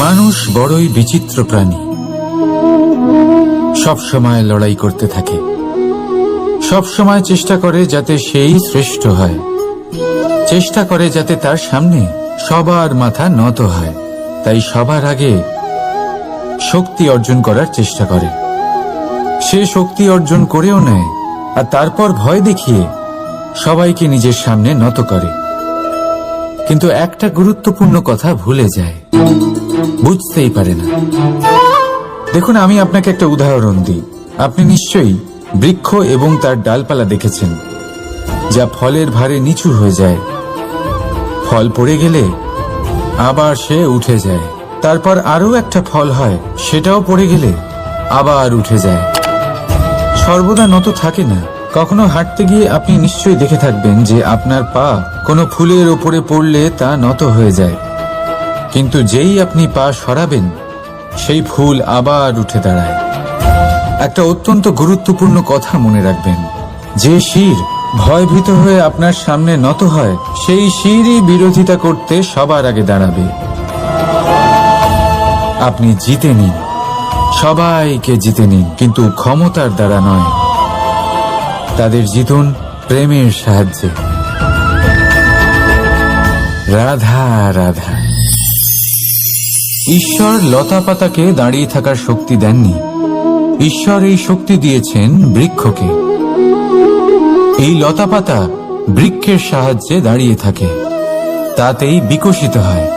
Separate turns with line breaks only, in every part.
মানুষ বড়ই বিচিত্র প্রাণী। সব সময় লড়াই করতে থাকে, সব সময় চেষ্টা করে যাতে সেই শ্রেষ্ঠ হয়, চেষ্টা করে যাতে তার সামনে সবার মাথা নত হয়। তাই সবার আগে শক্তি অর্জন করার চেষ্টা করে। সে শক্তি অর্জন করেও নেয়, আর তারপর ভয় দেখিয়ে সবাইকে নিজের সামনে নত করে। কিন্তু একটা গুরুত্বপূর্ণ কথা ভুলে যায়, বুঝতেই পারে না। দেখুন, আমি আপনাকে একটা উদাহরণ দিই। আপনি নিশ্চয়ই বৃক্ষ এবং তার ডালপালা দেখেছেন, যা ফলের ভারে নিচু হয়ে যায়। ফল পড়ে গেলে আবার সে উঠে যায়, তারপর আরো একটা ফল হয়, সেটাও পড়ে গেলে আবার উঠে যায়। সর্বদা নত থাকে না। কখনো হাঁটতে গিয়ে আপনি নিশ্চয়ই দেখে থাকবেন যে আপনার পা কোনো ফুলের ওপরে পড়লে তা নত হয়ে যায়, কিন্তু যেই আপনি পা সরাবেন সেই ফুল আবার উঠে দাঁড়ায়। একটা অত্যন্ত গুরুত্বপূর্ণ কথা মনে রাখবেন, যে শির ভয়ভীত হয়ে আপনার সামনে নত হয়, সেই শিরই বিরোধিতা করতে সবার আগে দাঁড়াবে। আপনি জিতে নিন, সবাইকে জিতে নিন, কিন্তু ক্ষমতার দ্বারা নয়। তাদের জিতুন প্রেমের সাহায্যে। রাধা রাধা। ঈশ্বর লতা পাতাকে দাঁড়িয়ে থাকার শক্তি দেননি, ঈশ্বর এই শক্তি দিয়েছেন বৃক্ষকে। এই লতা পাতা বৃক্ষের সাহায্যে দাঁড়িয়ে থাকে, তাতেই বিকশিত হয়।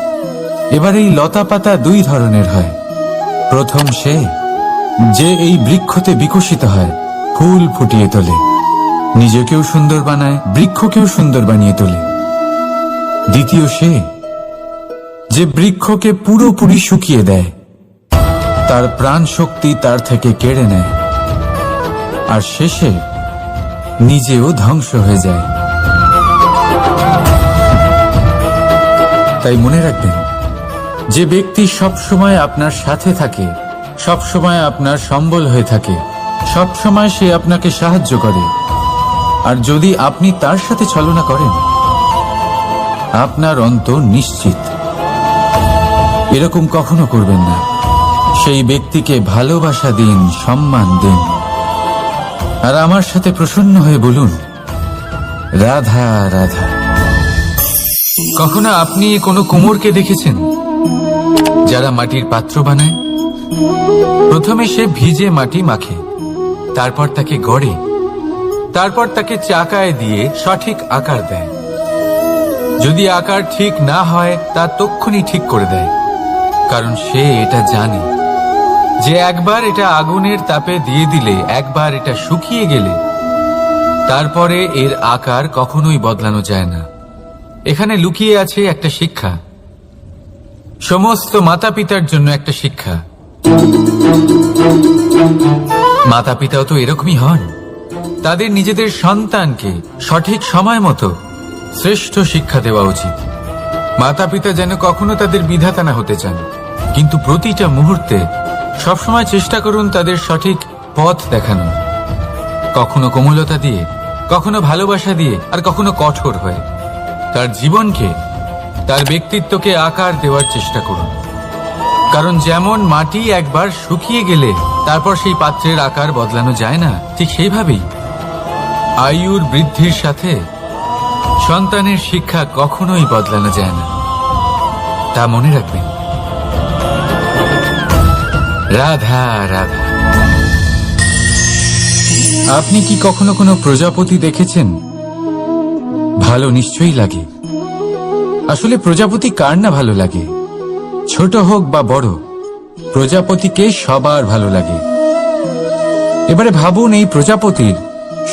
এবার এই লতা পাতা দুই ধরনের হয়। প্রথম সে যে এই বৃক্ষতে বিকশিত হয়, ফুল ফুটিয়ে তোলে, নিজেকেও সুন্দর বানায়, বৃক্ষকেও সুন্দর বানিয়ে তোলে। দ্বিতীয় সে যে বৃক্ষকে পুরোপুরি শুকিয়ে দেয়, তার প্রাণ শক্তি তার থেকে কেড়ে নেয়, আর শেষে নিজেও ধ্বংস হয়ে যায়। তাই মনে রাখবেন, যে ব্যক্তি সব সময় আপনার সাথে থাকে, সব সময় আপনার সম্বল হয়ে থাকে, সব সময় সে আপনাকে সাহায্য করে, আর যদি আপনি তার সাথে ছলনা করেন, আপনার অন্ত নিশ্চিত। এরকম কখনো করবেন না। সেই ব্যক্তিকে ভালোবাসা দিন, সম্মান দিন, আর আমার সাথে প্রসন্ন হয়ে বলুন, রাধা রাধা। কখনো আপনি কোনো কুমোরকে দেখেছেন যারা মাটির পাত্র বানায়? প্রথমে সে ভিজে মাটি মাখে, তারপর তাকে গড়ে, তারপর তাকে চাকায় দিয়ে সঠিক আকার দেয়। যদি আকার ঠিক না হয় তা তক্ষুনি ঠিক করে দেয়, কারণ সে এটা জানে যে একবার এটা আগুনের তাপে দিয়ে দিলে, একবার এটা শুকিয়ে গেলে তারপরে এর আকার কখনোই বদলানো যায় না। এখানে লুকিয়ে আছে একটা শিক্ষা, সমস্ত মাতা পিতার জন্য একটা শিক্ষা। মাতা পিতাও তো এরকমই হন। তাদের নিজেদের সন্তানকে সঠিক সময় মতো শ্রেষ্ঠ শিক্ষা দেওয়া উচিত। মাতা পিতা যেন কখনো তাদের বিধাতা না হতে চান, কিন্তু প্রতিটা মুহূর্তে সবসময় চেষ্টা করুন তাদের সঠিক পথ দেখানো। কখনো কোমলতা দিয়ে, কখনো ভালোবাসা দিয়ে, আর কখনো কঠোর হয়ে। তার জীবনকে, তার ব্যক্তিত্বকে আকার দেওয়ার চেষ্টা করুন। কারণ যেমন মাটি একবার শুকিয়ে গেলে তারপর সেই পাত্রের আকার বদলানো যায় না, ঠিক সেইভাবেই আয়ুর বৃদ্ধির সাথে সন্তানের শিক্ষা কখনোই বদলানো যায় না। তা মনে রাখবেন। রাধা রাধা। আপনি কি কখনো কোনো প্রজাপতি দেখেছেন? ভালো নিশ্চয়ই লাগে। আসলে প্রজাপতি কার না ভালো লাগে? ছোট হোক বা বড়, প্রজাপতিকে সবার ভালো লাগে। এবারে ভাবুন, এই প্রজাপতির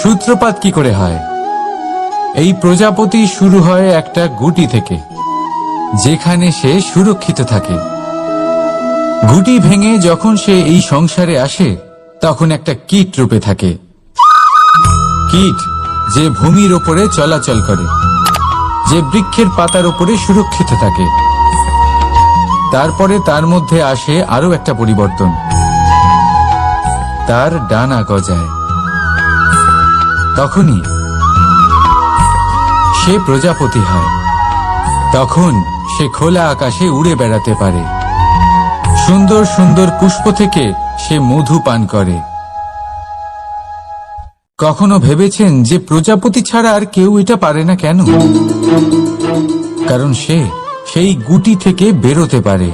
সূত্রপাত কি করে হয়? এই প্রজাপতি শুরু হয় একটা গুটি থেকে, যেখানে সে সুরক্ষিত থাকে। গুটি ভেঙে যখন সে এই সংসারে আসে, তখন একটা কীট রূপে থাকে। কীট যে ভূমির ওপরে চলাচল করে, যে বৃক্ষের পাতার ওপরে সুরক্ষিত থাকে। তারপরে তার মধ্যে আসে আরো একটা পরিবর্তন, তার ডানা গজায়। তখনই সে প্রজাপতি হয়। তখন সে খোলা আকাশে উড়ে বেড়াতে পারে। সুন্দর সুন্দর পুষ্প থেকে সে মধু পান করে। কখনো ভেবেছেন যে প্রজাপতি ছাড়া আর কেউ এটা পারে না কেন? কারণ সে সেই গুটি থেকে বেরোতে পারে।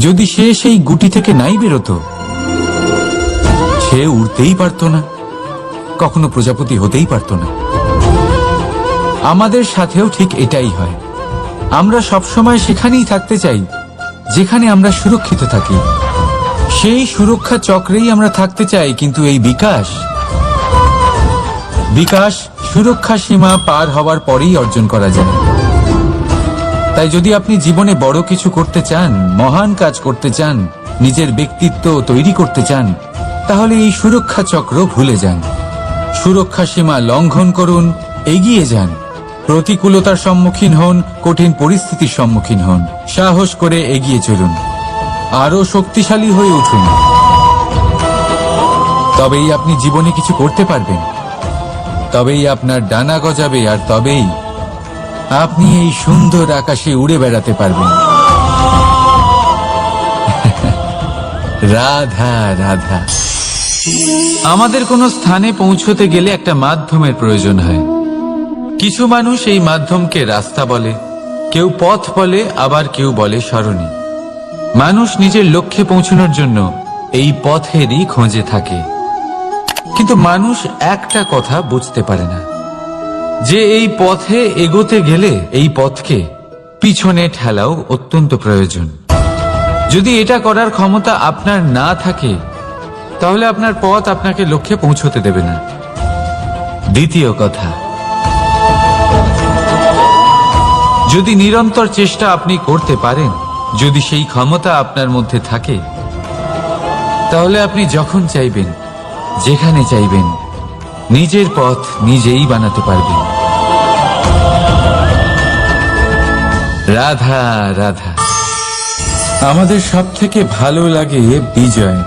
যদি সে সেই গুটি থেকে নাই বেরোতো, সে উড়তেই পারত না, কখনো প্রজাপতি হতেই পারত না। আমাদের সাথেও ঠিক এটাই হয়। আমরা সবসময় সেখানেই থাকতে চাই যেখানে আমরা সুরক্ষিত থাকি। সেই সুরক্ষা চক্রেই আমরা থাকতে চাই, কিন্তু এই বিকাশ সুরক্ষা সীমা পার হওয়ার পরেই অর্জন করা যায়। তাই যদি আপনি জীবনে বড় কিছু করতে চান, মহান কাজ করতে চান, নিজের ব্যক্তিত্ব তৈরি করতে চান, তাহলে এই সুরক্ষা চক্র ভুলে যান। সুরক্ষা সীমা লঙ্ঘন করুন, এগিয়ে যান, প্রতিকূলতার সম্মুখীন হন, কঠিন পরিস্থিতির সম্মুখীন হন, সাহস করে এগিয়ে চলুন, আরো শক্তিশালী হয়ে উঠুন। তবেই আপনি জীবনে কিছু করতে পারবেন, তবেই আপনার ডানা গজাবে, আর তবেই আপনি এই সুন্দর আকাশে উড়ে বেড়াতে পারবেন। রাধা রাধা। আমাদের কোনো স্থানে পৌঁছতে গেলে একটা মাধ্যমের প্রয়োজন হয়। কিছু মানুষ এই মাধ্যমকে রাস্তা বলে, কেউ পথ বলে, আবার কেউ বলে সরণি। মানুষ নিজের লক্ষ্যে পৌঁছানোর জন্য এই পথেরই খোঁজে থাকে, কিন্তু মানুষ একটা কথা বুঝতে পারে না, যে এই পথে এগোতে গেলে এই পথকে পিছনে ঠেলাও অত্যন্ত প্রয়োজন। যদি এটা করার ক্ষমতা আপনার না থাকে, তাহলে আপনার পথ আপনাকে লক্ষ্যে পৌঁছতে দেবে না। দ্বিতীয় কথা, যদি নিরন্তর চেষ্টা আপনি করতে পারেন, যদি সেই ক্ষমতা আপনার মধ্যে থাকে, তাহলে আপনি যখন চাইবেন, যেখানে চাইবেন, নিজের পথ নিজেই বানাতে পারবেন। রাধা রাধা। আমাদের সব থেকে ভালো লাগে বিজয়,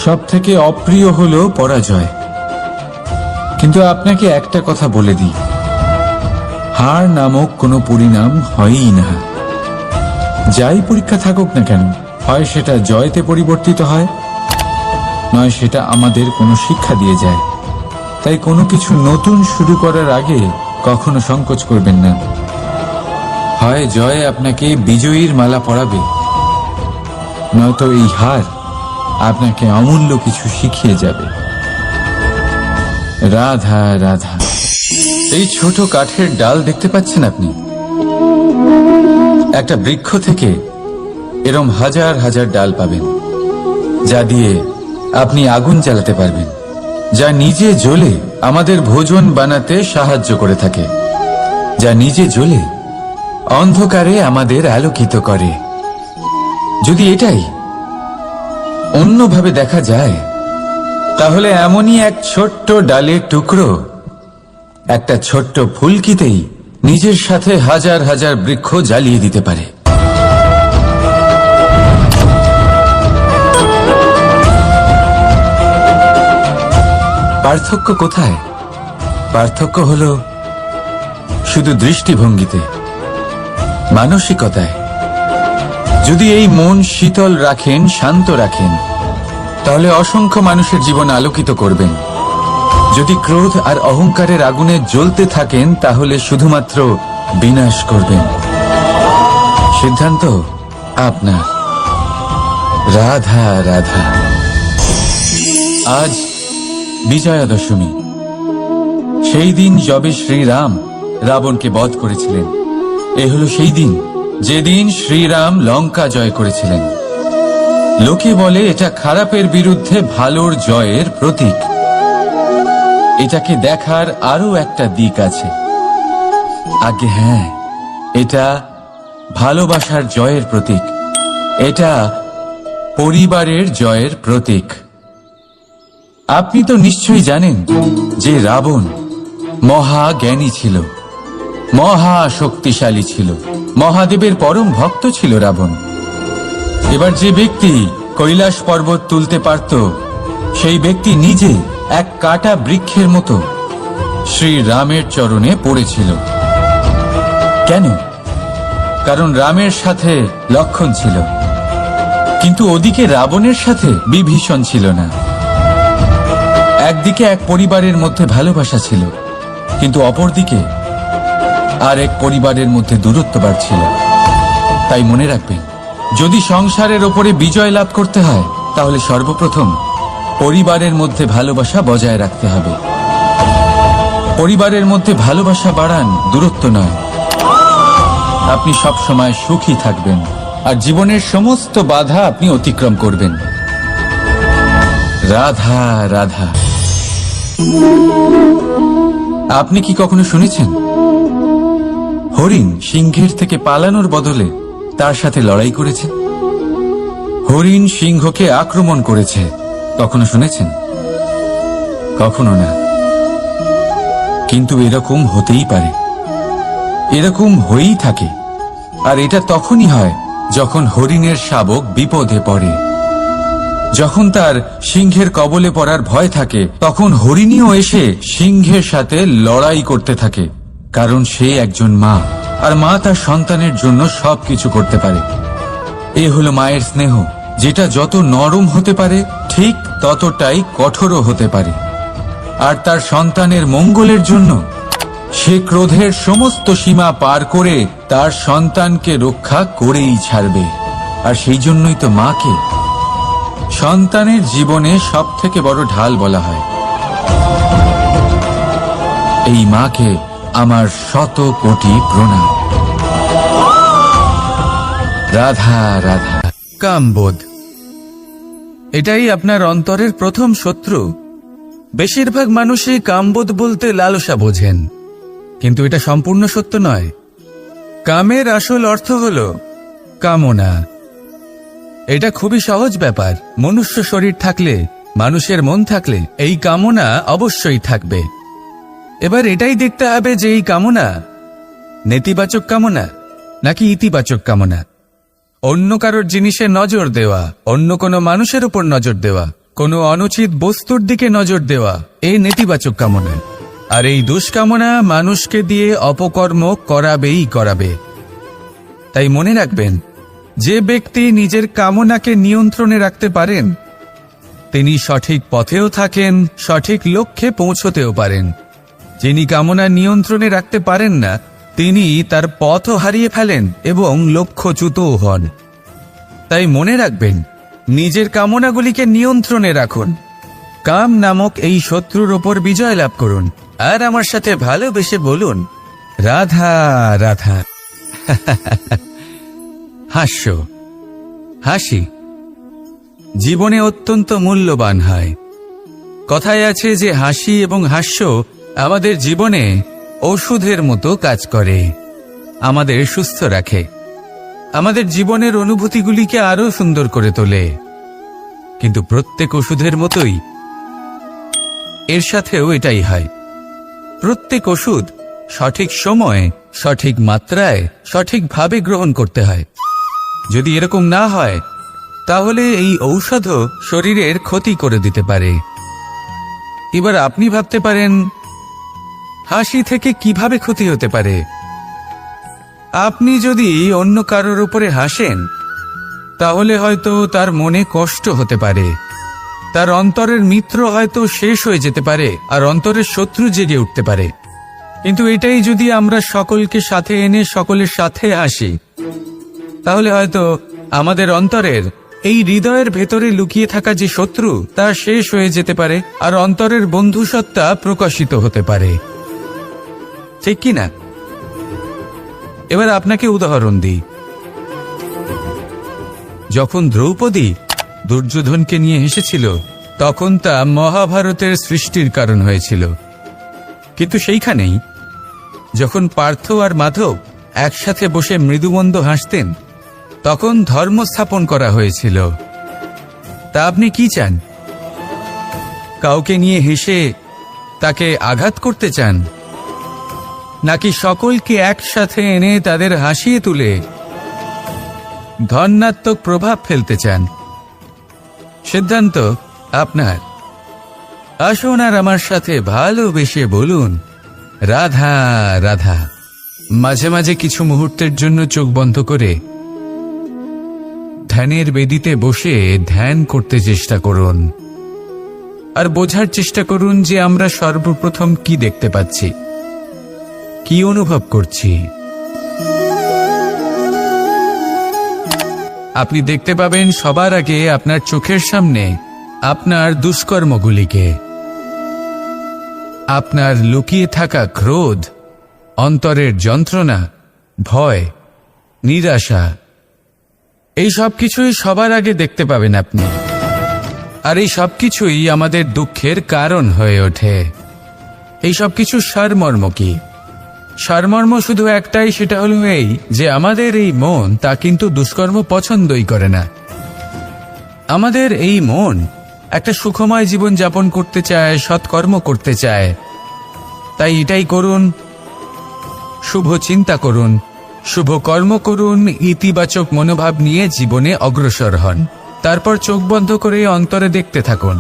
সব থেকে অপ্রিয় হলো পরাজয়। কিন্তু আপনাকে একটা কথা বলে দিই, হার নামক কোনো পরিণাম হয়ই না। যাই পরীক্ষা থাকুক না কেন, হয় সেটা জয়তে পরিবর্তিত হয়, নয় সেটা আমাদের কোনো শিক্ষা দিয়ে যায়। তাই কোনো কিছু নতুন শুরু করার আগে কখনো সংকোচ করবেন না। হয় জয় আপনাকে বিজয়ীর মালা পরাবে, নয়তো এই হার আপনাকে অমূল্য কিছু শিখিয়ে যাবে। রাধা রাধা। এই ছোট কাঠের ডাল দেখতে পাচ্ছেন আপনি? একটা বৃক্ষ থেকে এরম হাজার হাজার ডাল পাবেন, যা দিয়ে আপনি আগুন জ্বালাতে পারবেন, যা নিজে জ্বলে আমাদের ভোজন বানাতে সাহায্য করে থাকে, যা নিজে জ্বলে অন্ধকারে আমাদের আলোকিত করে। যদি এটাই অন্যভাবে দেখা যায়, তাহলে এমনই এক ছোট্ট ডালের টুকরো একটা ছোট্ট ফুলকিতেই নিজের সাথে হাজার হাজার বৃক্ষ জ্বালিয়ে দিতে পারে। পার্থক্য কোথায়? পার্থক্য হলো শুধু দৃষ্টিভঙ্গিতে, মানসিকতায়। যদি এই মন শীতল রাখেন, শান্ত রাখেন, তাহলে অসংখ্য মানুষের জীবন আলোকিত করবেন। যদি ক্রোধ আর অহংকারের আগুনে জ্বলতে থাকেন, তাহলে শুধুমাত্র বিনাশ করবেন। সিদ্ধান্ত আপনার। রাধা রাধা। আজ বিজয়া দশমী, সেই দিন যবে শ্রীরাম রাবণকে বধ করেছিলেন। এ হলো সেই দিন যেদিন শ্রীরাম লঙ্কা জয় করেছিলেন। লোকে বলে এটা খারাপের বিরুদ্ধে ভালোর জয়ের প্রতীক। এটাকে দেখার আরো একটা দিক আছে। আগে হ্যাঁ, এটা ভালোবাসার জয়ের প্রতীক, এটা পরিবারের জয়ের প্রতীক। আপনি তো নিশ্চয়ই জানেন যে রাবণ মহাজ্ঞানী ছিল, মহা শক্তিশালী ছিল, মহাদেবের পরম ভক্ত ছিল রাবণ। এবার যে ব্যক্তি কৈলাস পর্বত তুলতে পারত, সেই ব্যক্তি নিজে এক কাটা বৃক্ষের মতো শ্রী রামের চরণে পড়েছিল। কেন? কারণ রামের সাথে লক্ষণ ছিল, কিন্তু ওদিকে রাবণের সাথে বিভীষণ ছিল না। একদিকে এক পরিবারের মধ্যে ভালোবাসা ছিল, কিন্তু অপরদিকে আর এক পরিবারের মধ্যে দূরত্ব বাড়ছিল। তাই মনে রাখবেন, যদি সংসারের ওপরে বিজয় লাভ করতে হয় তাহলে সর্বপ্রথম পরিবারের মধ্যে ভালোবাসা বজায় রাখতে হবে। পরিবারের মধ্যে ভালোবাসা বাড়ান, দূরত্ব নয়। আপনি সব সময় সুখী থাকবেন আর জীবনের সমস্ত বাধা আপনি অতিক্রম করবেন। রাধা রাধা। আপনি কি কখনো শুনেছেন হরিণ সিংহের থেকে পালানোর বদলে তার সাথে লড়াই করেছে? হরিণ সিংহকে আক্রমণ করেছে, কখনো শুনেছেন? কখনো না। কিন্তু এরকম হতেই পারে, এরকম হয়েই থাকে। আর এটা তখনই হয় যখন হরিণের শাবক বিপদে পড়ে। যখন তার সিংহের কবলে পড়ার ভয় থাকে, তখন হরিণীও এসে সিংহের সাথে লড়াই করতে থাকে। কারণ সে একজন মা, আর মা তার সন্তানের জন্য সবকিছু করতে পারে। এ হলো মায়ের স্নেহ, যেটা যত নরম হতে পারে ঠিক ততটাই কঠোরও হতে পারে। আর তার সন্তানের মঙ্গলের জন্য সে ক্রোধের সমস্ত সীমা পার করে তার সন্তানকে রক্ষা করেই ছাড়বে। আর সেই জন্যই তো মাকে সন্তানের জীবনে সবথেকে বড় ঢাল বলা হয়। এই মাকে আমার শত কোটি প্রণাম। রাধা রাধা।
কামবোধ, এটাই আপনার অন্তরের প্রথম শত্রু। বেশিরভাগ মানুষই কামবোধ বলতে লালসা বোঝেন, কিন্তু এটা সম্পূর্ণ সত্য নয়। কামের আসল অর্থ হল কামনা। এটা খুবই সহজ ব্যাপার। মনুষ্য শরীর থাকলে, মানুষের মন থাকলে এই কামনা অবশ্যই থাকবে। এবার এটাই দেখতে হবে যে এই কামনা নেতিবাচক কামনা নাকি ইতিবাচক কামনা। অন্য কারোর জিনিসে নজর দেওয়া, অন্য কোনো মানুষের উপর নজর দেওয়া, কোনো অনুচিত বস্তুর দিকে নজর দেওয়া, এই নেতিবাচক কামনা। আর এই দুষ্কামনা মানুষকে দিয়ে অপকর্ম করাবেই করাবে। তাই মনে রাখবেন, যে ব্যক্তি নিজের কামনাকে নিয়ন্ত্রণে রাখতে পারেন তিনি সঠিক পথেও থাকেন, সঠিক লক্ষ্যে পৌঁছতেও পারেন। যিনি কামনা নিয়ন্ত্রণে রাখতে পারেন না তিনি তার পথও হারিয়ে ফেলেন এবং লক্ষ্যচ্যুতও হন। তাই মনে রাখবেন, নিজের কামনাগুলিকে নিয়ন্ত্রণে রাখুন। কাম নামক এই শত্রুর ওপর বিজয় লাভ করুন। আর আমার সাথে ভালোবেসে বলুন, রাধা রাধা। হাস্য, হাসি জীবনে অত্যন্ত মূল্যবান হয়। কথায় আছে যে হাসি এবং হাস্য আমাদের জীবনে ওষুধের মতো কাজ করে, আমাদের সুস্থ রাখে, আমাদের জীবনের অনুভূতিগুলিকে আরো সুন্দর করে তোলে। কিন্তু প্রত্যেক ওষুধের মতোই এর সাথেও এটাই হয়। প্রত্যেক ওষুধ সঠিক সময়ে, সঠিক মাত্রায়, সঠিকভাবে গ্রহণ করতে হয়। যদি এরকম না হয় তাহলে এই ঔষধও শরীরের ক্ষতি করে দিতে পারে। এবার আপনি ভাবতে পারেন, হাসি থেকে কিভাবে ক্ষতি হতে পারে? আপনি যদি অন্য কারোর উপরে হাসেন তাহলে হয়তো তার মনে কষ্ট হতে পারে, তার অন্তরের মিত্র হয়তো শেষ হয়ে যেতে পারে, আর অন্তরের শত্রু জেগে উঠতে পারে। কিন্তু এটাই যদি আমরা সকলকে সাথে এনে সকলের সাথে হাসি, তাহলে হয়তো আমাদের অন্তরের এই হৃদয়ের ভেতরে লুকিয়ে থাকা যে শত্রু তা শেষ হয়ে যেতে পারে, আর অন্তরের বন্ধুসত্তা প্রকাশিত হতে পারে। ঠিক কি না? এবার আপনাকে উদাহরণ দিই। যখন দ্রৌপদী দুর্যোধনকে নিয়ে হেসেছিল তখন তা মহাভারতের সৃষ্টির কারণ হয়েছিল। কিন্তু সেইখানেই যখন পার্থ আর মাধব একসাথে বসে মৃদুমন্দ হাসতেন তখন ধর্ম স্থাপন করা হয়েছিল। তা আপনি কি চান? কাউকে নিয়ে হেসে তাকে আঘাত করতে চান, নাকি সকলকে একসাথে এনে তাদের হাসিয়ে তুলে ধনাত্মক প্রভাব ফেলতে চান? সিদ্ধান্ত আপনার। আসুন আর আমার সাথে ভালোবেসে বলুন, রাধা রাধা। মাঝে মাঝে কিছু মুহূর্তের জন্য চোখ বন্ধ করে ধ্যানের বেদিতে বসে ধ্যান করতে চেষ্টা করুন আর বোঝার চেষ্টা করুন যে আমরা সর্বপ্রথম কি দেখতে পাচ্ছি, কি অনুভব করছি। আপনি দেখতে পাবেন সবার আগে আপনার চোখের সামনে আপনার দুষ্কর্মগুলিকে, আপনার লুকিয়ে থাকা ক্রোধ, অন্তরের যন্ত্রণা, ভয়, নিরাশা, এই সব কিছুই সবার আগে দেখতে পাবেন আপনি। আর এই সব কিছুই আমাদের দুঃখের কারণ হয়ে ওঠে। এই সব কিছু সারমর্ম কি? সারমর্ম শুধু একটাই, সেটা হলো এই যে আমাদের এই মন তা কিন্তু দুষ্কর্ম পছন্দই করে না। আমাদের এই মন একটা সুখময় জীবন যাপন করতে চায়, সৎকর্ম করতে চায়। তাই এটাই করুন, শুভ চিন্তা করুন, শুভ কর্ম করুন, ইতিবাচক মনোভাব নিয়ে জীবনে অগ্রসর হন। তারপর চোখ বন্ধ করে অন্তরে দেখতে থাকুন।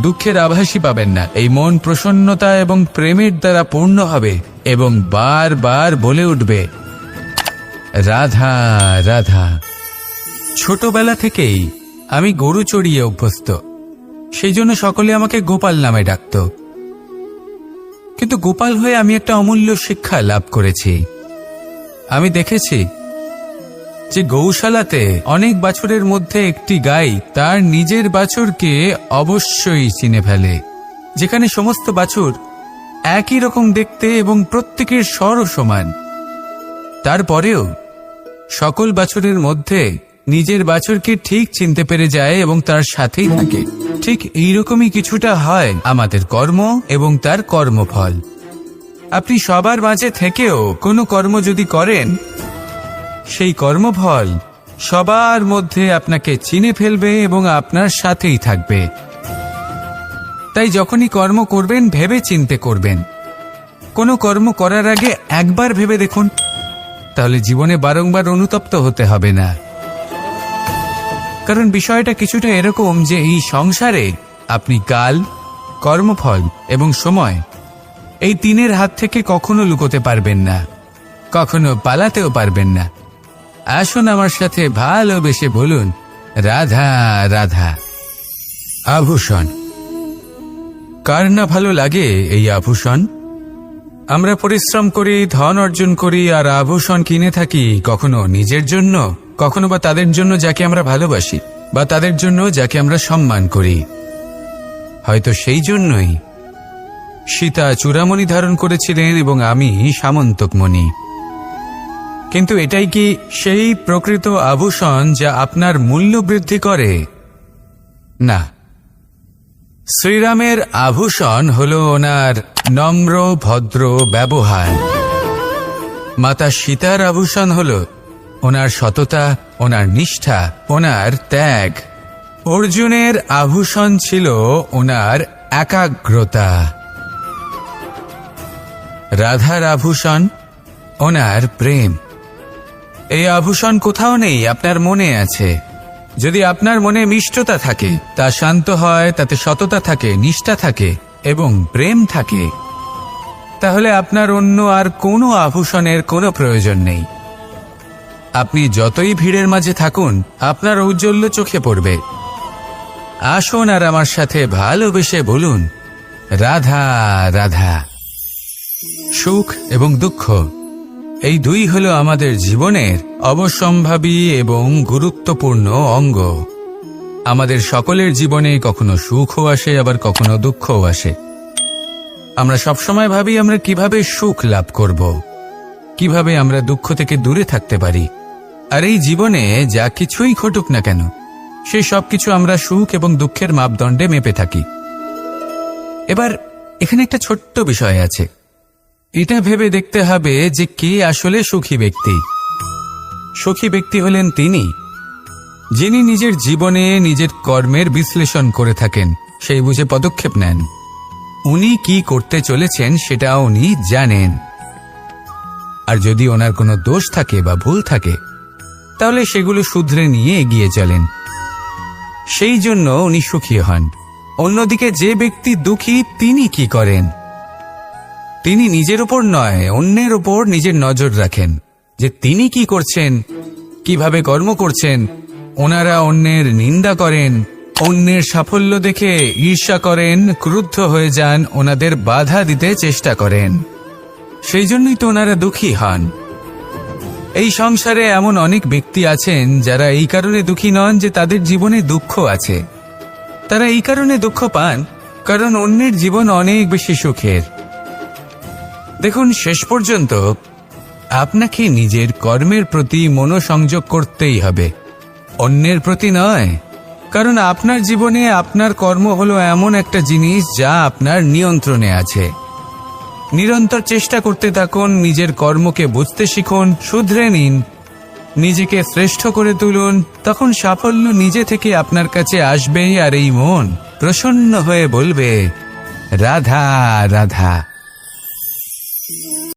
দুঃখের আভাসই পাবেন না। এই মন প্রসন্নতা এবং প্রেমের দ্বারা পূর্ণ হবে এবং বারবার বলে উঠবে, রাধা রাধা। ছোটবেলা থেকেই আমি গরু চড়িয়ে অভ্যস্ত, সেই জন্য সকলে আমাকে গোপাল নামে ডাকত। কিন্তু গোপাল হয়ে আমি একটা অমূল্য শিক্ষা লাভ করেছি। আমি দেখেছি যে গৌশালাতে অনেক বাছুরের মধ্যে একটি গাই তার নিজের বাছুরকে অবশ্যই চিনে ফেলে। যেখানে সমস্ত বাছুর একই রকম দেখতে এবং প্রত্যেকের স্বরও সমান, তারপরেও সকল বাছুরের মধ্যে নিজের বাছুরকে ঠিক চিনতে পেরে যায় এবং তার সাথেই থাকে। ঠিক এইরকমই কিছুটা হয় আমাদের কর্ম এবং তার কর্মফল। আপনি সবার মাঝে থেকেও কোনো কর্ম যদি করেন, সেই কর্মফল সবার মধ্যে আপনাকে চিনে ফেলবে এবং আপনার সাথেই থাকবে। তাই যখনই কর্ম করবেন ভেবে চিন্তে করবেন। কোনো কর্ম করার আগে একবার ভেবে দেখুন, তাহলে জীবনে বারংবার অনুতপ্ত হতে হবে না। কারণ বিষয়টা কিছুটা এরকম যে এই সংসারে আপনি কাল, কর্মফল এবং সময়, এই তিনের হাত থেকে কখনো লুকোতে পারবেন না, কখনো পালাতেও পারবেন না। আসুন আমার সাথে ভালোবেসে বলুন, রাধা রাধা। আভূষণ। কার না ভালো লাগে এই আভূষণ? আমরা পরিশ্রম করি, ধন অর্জন করি আর আভূষণ কিনে থাকি, কখনো নিজের জন্য, কখনো বা তাদের জন্য যাকে আমরা ভালোবাসি, বা তাদের জন্য যাকে আমরা সম্মান করি। হয়তো সেই জন্যই সীতা চূড়ামণি ধারণ করেছিলেন এবং আমি সামন্তকমণি। কিন্তু এটাই কি সেই প্রকৃত আভূষণ যা আপনার মূল্য বৃদ্ধি করে? না। শ্রীরামের আভূষণ হল ওনার নম্র ভদ্র ব্যবহার। মাতা সীতার আভূষণ হল ওনার সততা, ওনার নিষ্ঠা, ওনার ত্যাগ। অর্জুনের আভূষণ ছিল ওনার একাগ্রতা। রাধার আভূষণ ওনার প্রেম। এই আভূষণ কোথাও নেই, আপনার মনে আছে। যদি আপনার মনে মিষ্টতা থাকে, তা শান্ত হয়, তাতে সততা থাকে, নিষ্ঠা থাকে এবং প্রেম থাকে, তাহলে আপনার অন্য আর কোনো আভূষণের কোনো প্রয়োজন নেই। আপনি যতই ভিড়ের মাঝে থাকুন, আপনার ঔজ্জ্বল্য চোখে পড়বে। আসুন আর আমার সাথে ভালোবেসে বলুন, রাধা রাধা। সুখ এবং দুঃখ, এই দুই হলো আমাদের জীবনের অবশ্যম্ভাবী এবং গুরুত্বপূর্ণ অঙ্গ। আমাদের সকলের জীবনে কখনো সুখও আসে, আবার কখনো দুঃখও আসে। আমরা সবসময় ভাবি আমরা কিভাবে সুখ লাভ করব, কিভাবে আমরা দুঃখ থেকে দূরে থাকতে পারি। আর এই জীবনে যা কিছুই ঘটুক না কেন, সেই সব কিছু আমরা সুখ এবং দুঃখের মাপদণ্ডে মেপে থাকি। এবার এখানে একটা ছোট্ট বিষয় আছে। এটা ভেবে দেখতে হবে যে কে আসলে সুখী ব্যক্তি। সুখী ব্যক্তি হলেন তিনি যিনি নিজের জীবনে নিজের কর্মের বিশ্লেষণ করে থাকেন, সেই বুঝে পদক্ষেপ নেন। উনি কি করতে চলেছেন সেটা উনি জানেন। আর যদি ওনার কোনো দোষ থাকে বা ভুল থাকে, তাহলে সেগুলো শুধরে নিয়ে এগিয়ে চলেন। সেই জন্য উনি সুখী হন। অন্যদিকে যে ব্যক্তি দুঃখী, তিনি কি করেন? তিনি নিজের উপর নয়, অন্যের উপর নিজের নজর রাখেন যে তিনি কি করছেন, কিভাবে কর্ম করছেন, ওনারা অন্যের নিন্দা করেন, অন্যের সাফল্য দেখে ঈর্ষা করেন, ক্রুদ্ধ হয়ে যান, ওনাদের বাধা দিতে চেষ্টা করেন। সেই জন্যই তো ওনারা দুঃখী হন। এই সংসারে এমন অনেক ব্যক্তি আছেন যারা এই কারণে দুঃখী নন যে তাদের জীবনে দুঃখ আছে। তারা এই কারণে দুঃখ পান কারণ অন্যের জীবন অনেক বেশি সুখের। দেখুন, শেষ পর্যন্ত আপনাকে নিজের কর্মের প্রতি মনোসংযোগ করতেই হবে, অন্যের প্রতি নয়। কারণ আপনার জীবনে আপনার কর্ম হলো এমন একটা জিনিস যা আপনার নিয়ন্ত্রণে আছে। নিরন্তর চেষ্টা করতে থাকুন, নিজের কর্মকে বুঝতে শিখুন, শুধরে নিন, নিজেকে শ্রেষ্ঠ করে তুলুন। তখন সাফল্য নিজে থেকে আপনার কাছে আসবে, আর এই মন প্রসন্ন হয়ে বলবে, রাধা রাধা।